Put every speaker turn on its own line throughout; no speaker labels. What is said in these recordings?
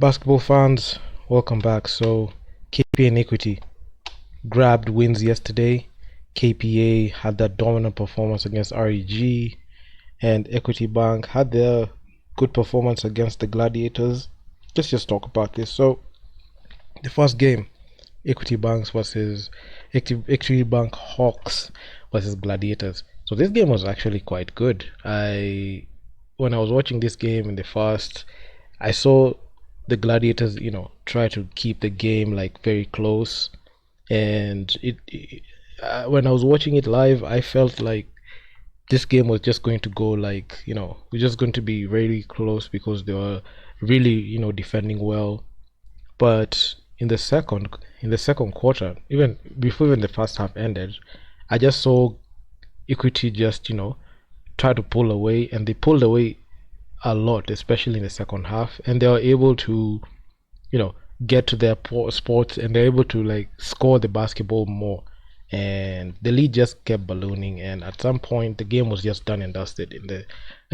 Basketball fans, welcome back. So, KPA and Equity grabbed wins yesterday. KPA had that dominant performance against REG, and Equity Bank had their good performance against the Gladiators. Let's just talk about this. So, the first game, Equity Bank Hawks versus Gladiators. So this game was actually quite good. When I was watching this game in the first, I saw the Gladiators, try to keep the game like very close, and when I was watching it live, I felt like this game was just going to go like, we're just going to be really close because they were really, defending well. But in the second quarter, even the first half ended, I just saw Equity just, try to pull away, and they pulled away a lot, especially in the second half, and they were able to, you know, get to their spots, and they're able to like score the basketball more, and the lead just kept ballooning, and at some point the game was just done and dusted in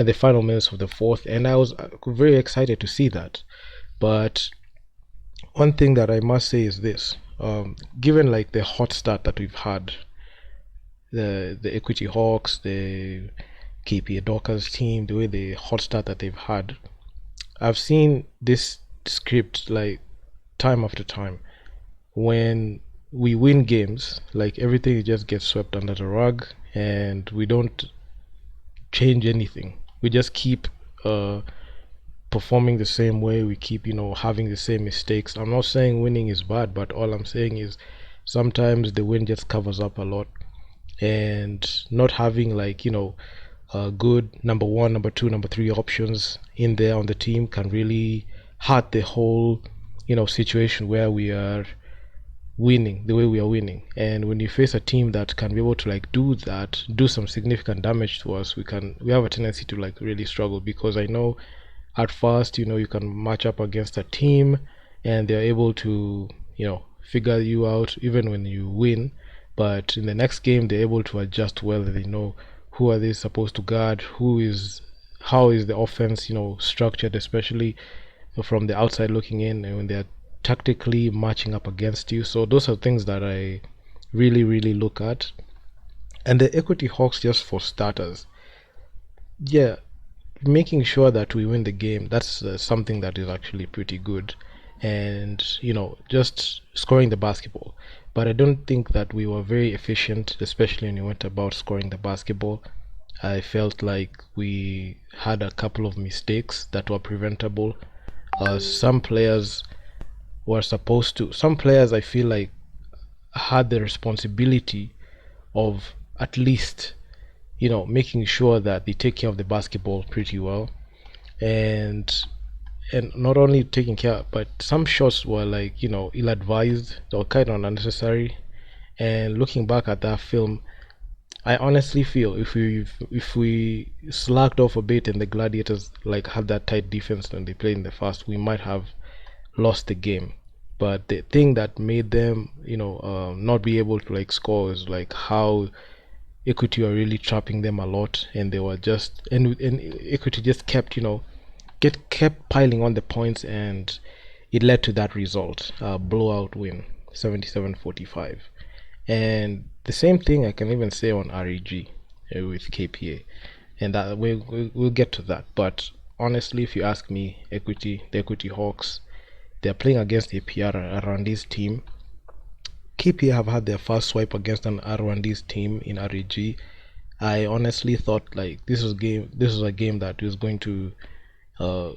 the final minutes of the fourth, and I was very excited to see that. But one thing that I must say is this: given like the hot start that we've had, the Equity Hawks, the KPA Dockers team, the way the hot start that they've had, I've seen this script like time after time. When we win games, like everything just gets swept under the rug, and we don't change anything. We just keep performing the same way. We keep, having the same mistakes. I'm not saying winning is bad, but all I'm saying is sometimes the win just covers up a lot, and not having like, good number one, number two, number three options in there on the team can really hurt the whole, situation where we are winning the way we are winning. And when you face a team that can be able to like do that, do some significant damage to us, we have a tendency to like really struggle, because I know at first, you can match up against a team and they're able to, figure you out even when you win, but in the next game they're able to adjust well. They know who are they supposed to guard, how is the offense, structured, especially from the outside looking in, and when they're tactically matching up against you. So those are things that I really, really look at. And the Equity Hawks, just for starters, yeah, making sure that we win the game, that's something that is actually pretty good. And, just scoring the basketball. But I don't think that we were very efficient, especially when we went about scoring the basketball. I felt like we had a couple of mistakes that were preventable. Some players I feel like had the responsibility of at least, making sure that they take care of the basketball pretty well, and not only taking care, but some shots were like, ill-advised, they were kind of unnecessary. And looking back at that film, I honestly feel if we slacked off a bit and the Gladiators like had that tight defense when they played in the first, we might have lost the game. But the thing that made them, not be able to like score is like how Equity were really trapping them a lot, and they were just and Equity just kept, kept piling on the points, and it led to that result, blowout win, 77-45. And the same thing I can even say on REG with KPA, and that we'll get to that. But honestly, if you ask me, the Equity Hawks, they're playing against a PR Rwanda's team. KPA have had their first swipe against an Rwanda's team in REG. I honestly thought like this was a game that was going to uh,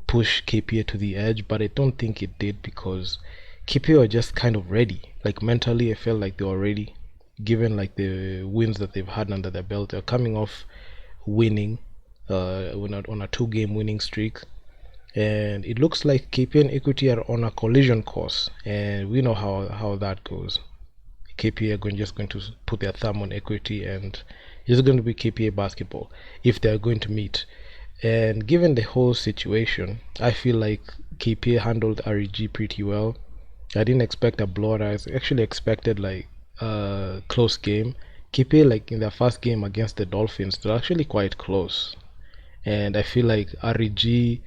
push KPA to the edge, but I don't think it did, because KPA were just kind of ready. Like mentally, I felt like they were ready, given like the wins that they've had under their belt. They're coming off winning on a two-game winning streak, and it looks like KPA and Equity are on a collision course, and we know how that goes. KPA are just going to put their thumb on Equity, and it's going to be KPA basketball if they're going to meet. And given the whole situation, I feel like KPA handled REG pretty well. I didn't expect a blowout. I actually expected like a close game. KPA, like in their first game against the Dolphins, they're actually quite close, and I feel like REG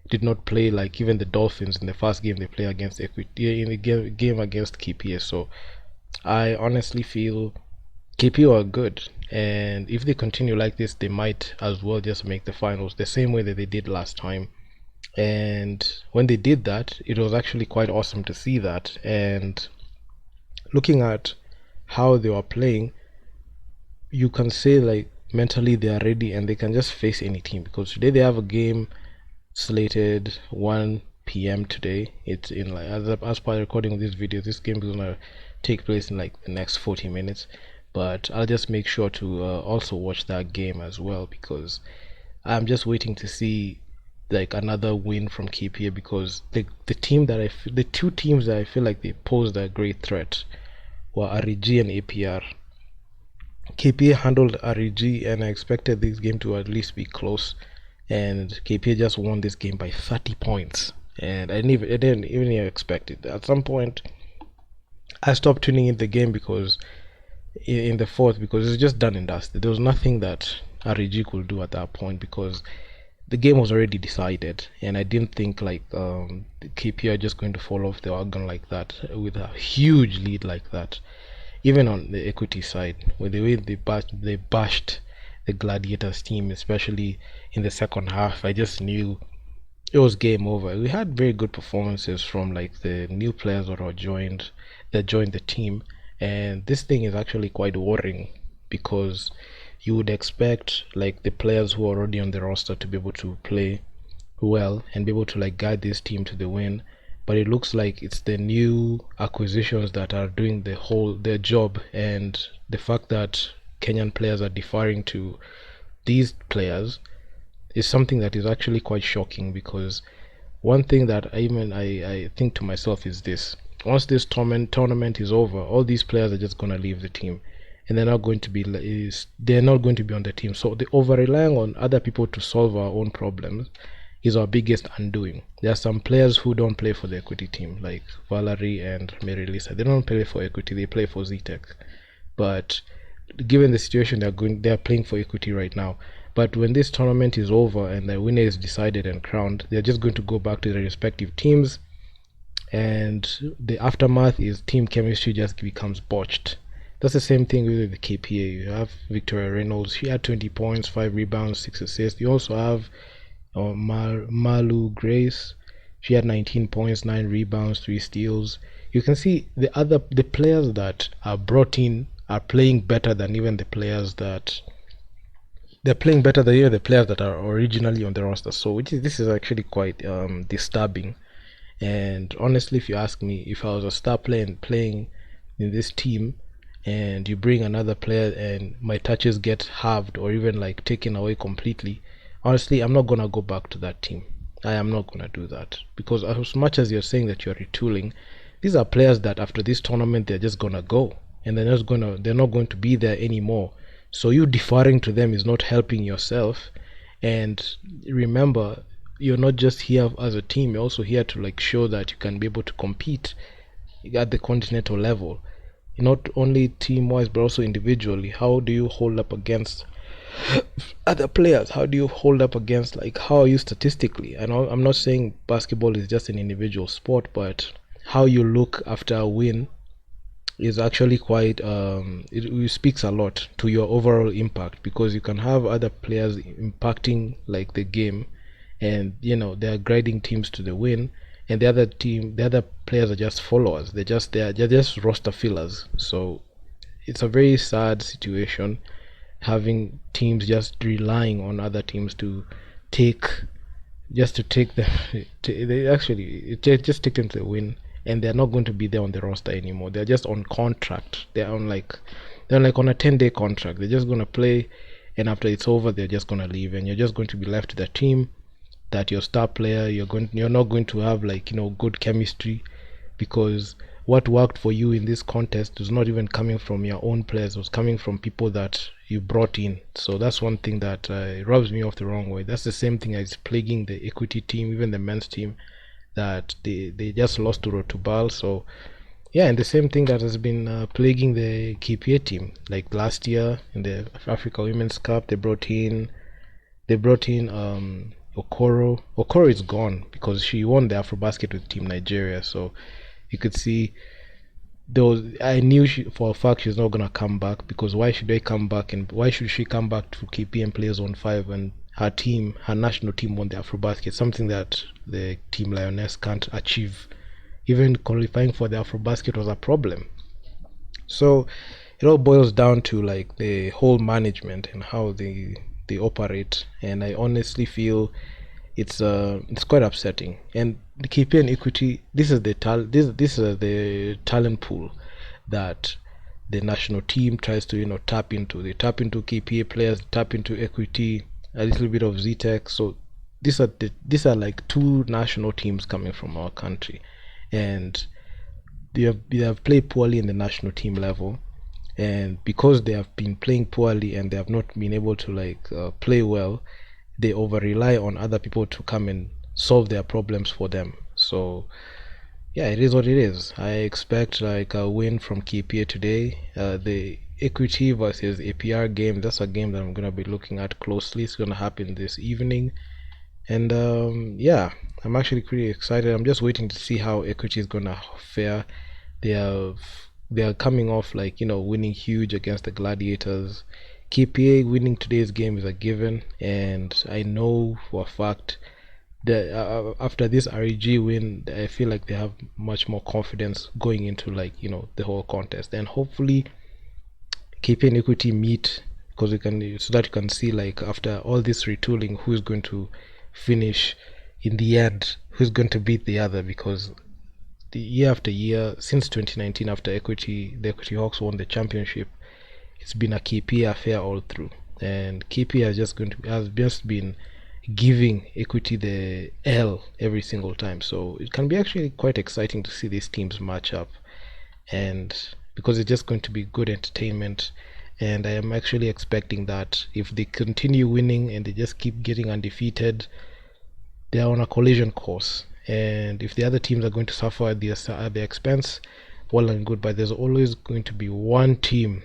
did not play like even the Dolphins in the first game they play against Equity in the game against KPA. So I honestly feel KPA are good, and if they continue like this, they might as well just make the finals the same way that they did last time. And when they did that, it was actually quite awesome to see that. And looking at how they were playing, you can say like mentally they are ready and they can just face any team, because today they have a game slated 1 p.m. today. It's in like as per recording of this video, this game is gonna take place in like the next 40 minutes. But I'll just make sure to also watch that game as well, because I'm just waiting to see like another win from KPA, because the two teams that I feel like they posed a great threat were REG and APR. KPA handled REG, and I expected this game to at least be close, and KPA just won this game by 30 points, and I didn't even expect it. At some point, I stopped tuning in the game because in the fourth, because it's just done and dusted. There was nothing that REG could do at that point, because the game was already decided, and I didn't think like KPA are just going to fall off the wagon like that with a huge lead like that. Even on the equity side, with the way they bashed the Gladiators team, especially in the second half, I just knew it was game over. We had very good performances from like the new players that joined the team, and this thing is actually quite worrying, because you would expect like the players who are already on the roster to be able to play well and be able to like guide this team to the win, but it looks like it's the new acquisitions that are doing their job, and the fact that Kenyan players are deferring to these players is something that is actually quite shocking. Because one thing that I think to myself is this: once this tournament is over, all these players are just gonna leave the team, and they're not going to be on the team. So the over relying on other people to solve our own problems is our biggest undoing. There are some players who don't play for the equity team, like Valerie and Mary Lisa. They don't play for equity; they play for ZTech. But given the situation they're playing for equity right now. But when this tournament is over and the winner is decided and crowned, they're just going to go back to their respective teams, and the aftermath is team chemistry just becomes botched. That's the same thing with the KPA. You have Victoria Reynolds. She had 20 points, 5 rebounds, 6 assists. You also have Malu Grace. She had 19 points, 9 rebounds, 3 steals. You can see the players that are brought in are playing better than even the players that are originally on the roster. So this is actually quite disturbing. And honestly, if you ask me, if I was a star player and playing in this team, and you bring another player and my touches get halved or even like taken away completely, honestly, I'm not gonna go back to that team. I am not gonna do that, because as much as you're saying that you're retooling, these are players that after this tournament they're just gonna go, and they're not going to be there anymore. So you deferring to them is not helping yourself. And remember, you're not just here as a team, you're also here to like show that you can be able to compete at the continental level, not only team wise but also individually. How do you hold up against other players? How do you hold up against, like, how are you statistically? I know I'm not saying basketball is just an individual sport, but how you look after a win is actually quite it speaks a lot to your overall impact, because you can have other players impacting like the game, and they're guiding teams to the win, and the other players are just followers. They're just roster fillers. So it's a very sad situation, having teams just relying on other teams to take them just take them to the win, and they're not going to be there on the roster anymore. They're just on contract. They're like on a 10-day contract. They're just going to play, and after it's over they're just going to leave, and you're just going to be left to the team that your star player, you're not going to have like good chemistry, because what worked for you in this contest was not even coming from your own players, it was coming from people that you brought in. So that's one thing that rubs me off the wrong way. That's the same thing as plaguing the equity team, even the men's team, that they just lost to Rotubal. So yeah, and the same thing that has been plaguing the KPA team. Like last year in the Africa Women's Cup, they brought in Okoro is gone because she won the Afrobasket with Team Nigeria. So you could see I knew for a fact she's not gonna come back, because why should they come back, and why should she come back to KPA and play Zone 5 when her national team won the Afrobasket, something that the Team Lioness can't achieve. Even qualifying for the Afrobasket was a problem. So it all boils down to like the whole management and how they operate, and I honestly feel it's quite upsetting. And the KPA and Equity, this is the talent pool that the national team tries to tap into. They tap into KPA players, tap into Equity, a little bit of ZTech. So these are like two national teams coming from our country, and they have played poorly in the national team level. And because they have been playing poorly and they have not been able to play well, they over rely on other people to come and solve their problems for them. So yeah, it is what it is. I expect like a win from KPA today. The Equity versus APR game, that's a game that I'm gonna be looking at closely. It's gonna happen this evening, and yeah, I'm actually pretty excited. I'm just waiting to see how Equity is gonna fare. They have they are coming off winning huge against the Gladiators. KPA winning today's game is a given, and I know for a fact that after this REG win, I feel like they have much more confidence going into the whole contest, and hopefully KPA and Equity meet, because we can so that you can see like after all this retooling who's going to finish in the end, who's going to beat the other. Because the year after year since 2019, after the Equity Hawks won the championship, it's been a KPA affair all through, and KPA has just been giving Equity the L every single time. So it can be actually quite exciting to see these teams match up, and because it's just going to be good entertainment. And I am actually expecting that if they continue winning and they just keep getting undefeated, they are on a collision course. And if the other teams are going to suffer at their expense, well and good, but there's always going to be one team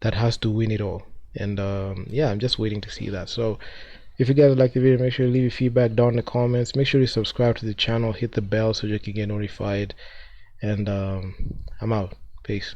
that has to win it all. And yeah, I'm just waiting to see that. So if you guys like the video, make sure to leave your feedback down in the comments. Make sure you subscribe to the channel, hit the bell so you can get notified. And I'm out. Peace.